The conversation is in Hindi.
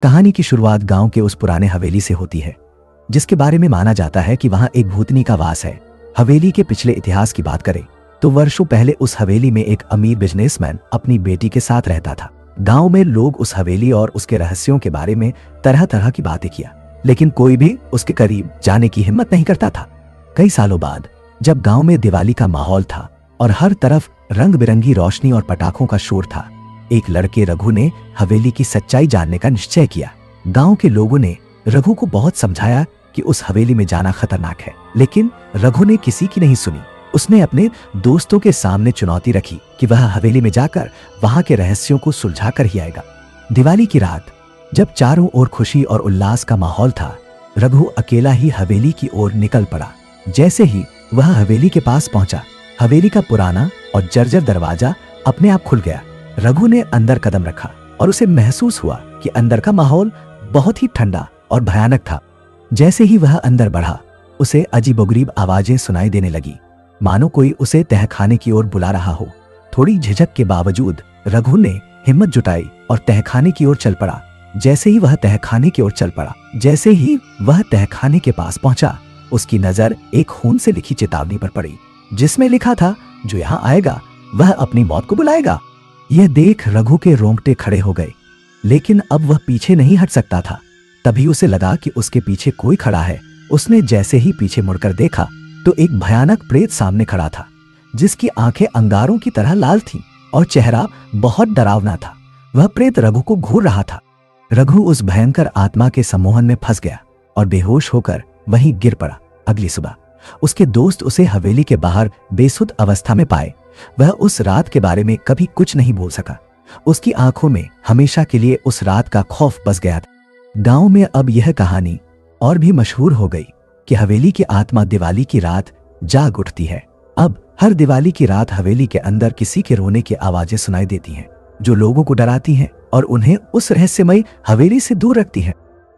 कहानी की शुरुआत गांव के उस पुराने हवेली से होती है जिसके बारे में माना जाता है कि वहां एक भूतनी का वास है। हवेली के पिछले इतिहास की बात करें तो वर्षों पहले उस हवेली में एक अमीर बिजनेसमैन अपनी बेटी के साथ रहता था। गांव में लोग उस हवेली और उसके रहस्यों के बारे में तरह तरह की बातें किया, लेकिन कोई भी उसके करीब जाने की हिम्मत नहीं करता था। कई सालों बाद जब गांव में दिवाली का माहौल था और हर तरफ रंग बिरंगी रोशनी और पटाखों का शोर था, एक लड़के रघु ने हवेली की सच्चाई जानने का निश्चय किया। गांव के लोगों ने रघु को बहुत समझाया कि उस हवेली में जाना खतरनाक है, लेकिन रघु ने किसी की नहीं सुनी। उसने अपने दोस्तों के सामने चुनौती रखी कि वह हवेली में जाकर वहां के रहस्यों को सुलझा कर ही आएगा। दिवाली की रात जब चारों ओर खुशी और उल्लास का माहौल था, रघु अकेला ही हवेली की ओर निकल पड़ा। जैसे ही वह हवेली के पास पहुंचा, हवेली का पुराना और जर्जर दरवाजा अपने आप खुल गया। रघु ने अंदर कदम रखा और उसे महसूस हुआ कि अंदर का माहौल बहुत ही ठंडा और भयानक था। जैसे ही वह अंदर बढ़ा, उसे अजीबोगरीब आवाजें सुनाई देने लगी, मानो कोई उसे तहखाने की ओर बुला रहा हो। थोड़ी झिझक के बावजूद रघु ने हिम्मत जुटाई और तहखाने की ओर चल पड़ा। जैसे ही वह तहखाने के पास पहुंचा, उसकी नजर एक खून से लिखी चेतावनी पर पड़ी, जिसमें लिखा था, जो यहाँ आएगा वह अपनी मौत को बुलाएगा। यह देख रघु के रोंगटे खड़े हो गए, लेकिन अब वह पीछे नहीं हट सकता था। तभी उसे लगा कि उसके पीछे कोई खड़ा है। उसने जैसे ही पीछे मुड़कर देखा तो एक भयानक प्रेत सामने खड़ा था, जिसकी आंखें अंगारों की तरह लाल थीं और चेहरा बहुत डरावना था। वह प्रेत रघु को घूर रहा था। रघु उस भयंकर आत्मा के सम्मोहन में फंस गया और बेहोश होकर वहीं गिर पड़ा। अगली सुबह उसके दोस्त उसे हवेली के बाहर बेसुध अवस्था में पाए। वह उस रात के बारे में कभी कुछ नहीं बोल सका। उसकी आंखों में हमेशा के लिए उस रात का खौफ बस गया था। गांव में अब यह कहानी और भी मशहूर हो गई कि हवेली की आत्मा दिवाली की रात जाग उठती है। अब हर दिवाली की रात हवेली के अंदर किसी के रोने की आवाजें सुनाई देती हैं, जो लोगों को डराती हैं और उन्हें उस रहस्यमयी हवेली से दूर रखती हैं।